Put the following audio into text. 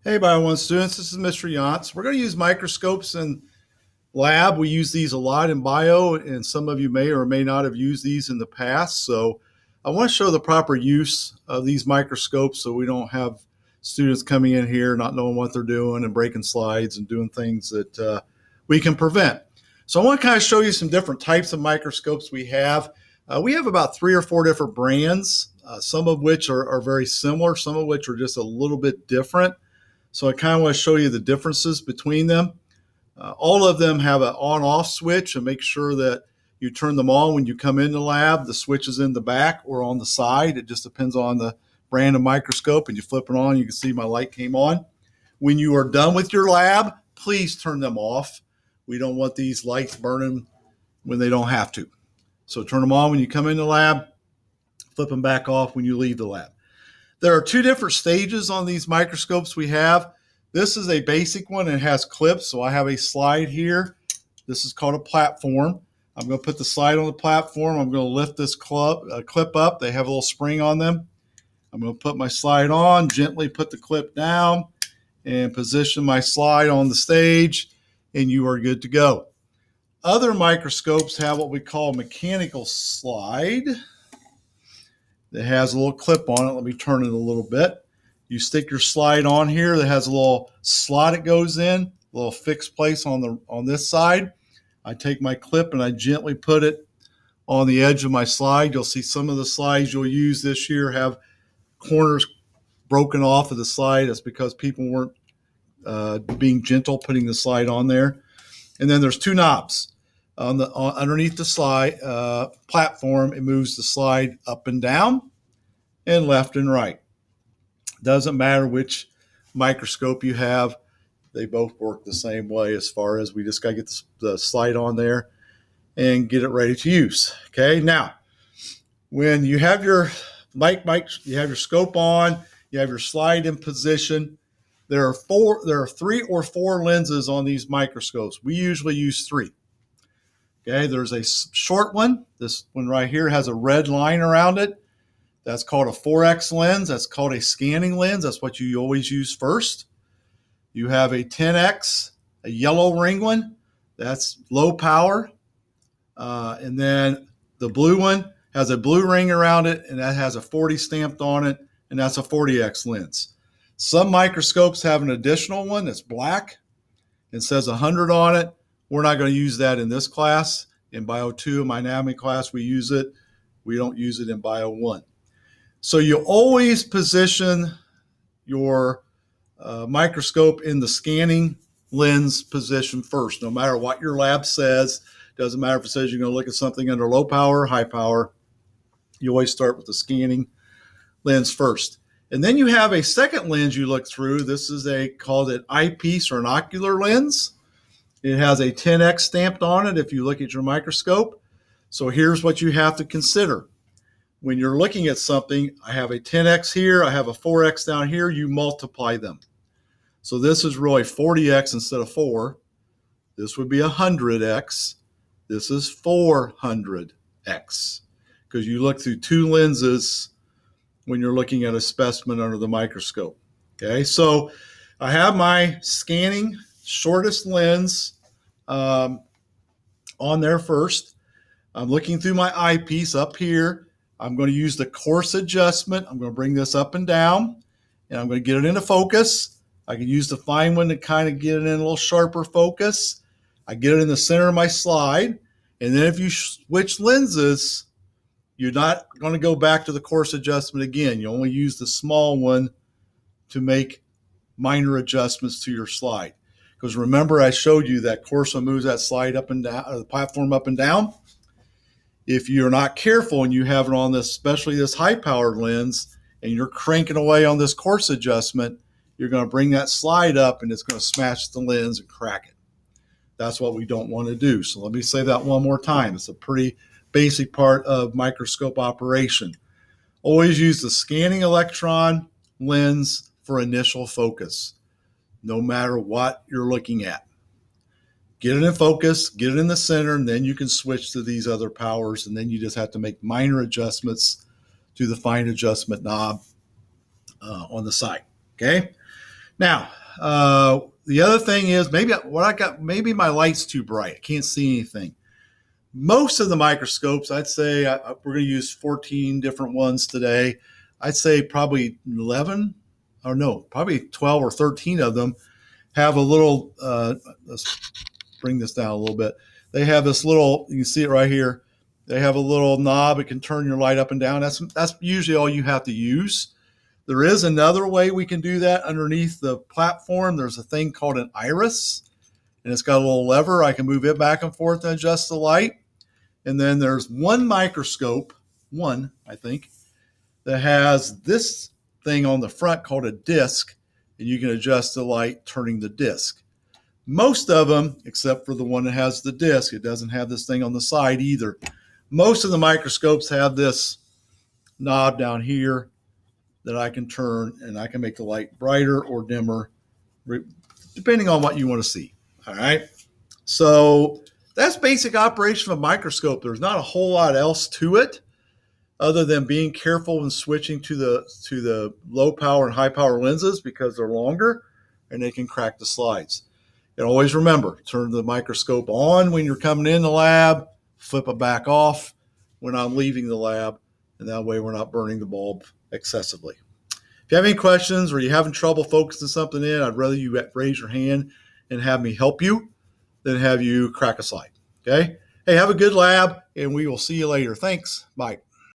Hey, Bio 1 students, this is Mr. Yantz. We're going to use microscopes in lab. We use these a lot in bio, and some of you may or may not have used these in the past. So I want to show the proper use of these microscopes so we don't have students coming in here not knowing what they're doing and breaking slides and doing things that we can prevent. So I want to kind of show you some different types of microscopes we have. We have about 3 or 4 different brands, some of which are very similar, some of which are just a little bit different. So I kind of want to show you the differences between them. All of them have an on-off switch, and make sure that you turn them on when you come in the lab. The switch is in the back or on the side. It just depends on the brand of microscope, and you flip it on, you can see my light came on. When you are done with your lab, please turn them off. We don't want these lights burning when they don't have to. So turn them on when you come in the lab, flip them back off when you leave the lab. There are 2 different stages on these microscopes we have. This is a basic one and has clips. So I have a slide here. This is called a platform. I'm going to put the slide on the platform. I'm going to lift this clip up. They have a little spring on them. I'm going to put my slide on, gently put the clip down, and position my slide on the stage, and you are good to go. Other microscopes have what we call a mechanical slide. It has a little clip on it. Let me turn it a little bit. You stick your slide on here that has a little slot it goes in, a little fixed place on this side. I take my clip and I gently put it on the edge of my slide. You'll see some of the slides you'll use this year have corners broken off of the slide. That's because people weren't being gentle putting the slide on there. And then there's 2 knobs. Underneath the slide platform, it moves the slide up and down and left and right. Doesn't matter which microscope you have, they both work the same way as far as we just got to get the slide on there and get it ready to use. Okay, now when you have your you have your scope on, you have your slide in position. There are 3 or 4 lenses on these microscopes. We usually use 3. Okay, there's a short one. This one right here has a red line around it. That's called a 4X lens. That's called a scanning lens. That's what you always use first. You have a 10X, a yellow ring one. That's low power. And then the blue one has a blue ring around it, and that has a 40 stamped on it, and that's a 40X lens. Some microscopes have an additional one that's black and says 100 on it. We're not going to use that in this class. In Bio 2, in my anatomy class, we use it. We don't use it in Bio 1. So you always position your microscope in the scanning lens position first, no matter what your lab says. Doesn't matter if it says you're going to look at something under low power or high power. You always start with the scanning lens first. And then you have a second lens you look through. This is called an eyepiece or an ocular lens. It has a 10X stamped on it if you look at your microscope. So here's what you have to consider. When you're looking at something, I have a 10X here, I have a 4X down here, you multiply them. So this is really 40X instead of 4. This would be 100X. This is 400X. Because you look through 2 lenses when you're looking at a specimen under the microscope. Okay, so I have my scanning shortest lens on there first. I'm looking through my eyepiece up here. I'm going to use the coarse adjustment. I'm going to bring this up and down, and I'm going to get it into focus. I can use the fine one to kind of get it in a little sharper focus. I get it in the center of my slide, and then if you switch lenses, you're not going to go back to the coarse adjustment again. You only use the small one to make minor adjustments to your slide. Because remember, I showed you that coarse one moves that slide up and down, or the platform up and down. If you're not careful and you have it on this, especially this high-powered lens, and you're cranking away on this coarse adjustment, you're going to bring that slide up and it's going to smash the lens and crack it. That's what we don't want to do. So let me say that one more time. It's a pretty basic part of microscope operation. Always use the scanning electron lens for initial focus, no matter what you're looking at. Get it in focus, get it in the center, and then you can switch to these other powers, and then you just have to make minor adjustments to the fine adjustment knob on the side. Okay. Now, the other thing is maybe my light's too bright. I can't see anything. Most of the microscopes, I'd say we're going to use 14 different ones today. I'd say probably 11 or no, probably 12 or 13 of them have a little, let's bring this down a little bit. They have this little, you can see it right here. They have a little knob. It can turn your light up and down. That's usually all you have to use. There is another way we can do that underneath the platform. There's a thing called an iris, and it's got a little lever. I can move it back and forth and adjust the light. And then there's one microscope, one, I think, that has this thing on the front called a disc, and you can adjust the light turning the disc. Most of them, except for the one that has the disc, it doesn't have this thing on the side either. Most of the microscopes have this knob down here that I can turn, and I can make the light brighter or dimmer, depending on what you want to see. All right. So that's basic operation of a microscope. There's not a whole lot else to it other than being careful when switching to the low power and high power lenses because they're longer and they can crack the slides. And always remember, turn the microscope on when you're coming in the lab, flip it back off when I'm leaving the lab, and that way we're not burning the bulb excessively. If you have any questions or you're having trouble focusing something in, I'd rather you raise your hand and have me help you than have you crack a slide. Okay? Hey, have a good lab, and we will see you later. Thanks. Bye.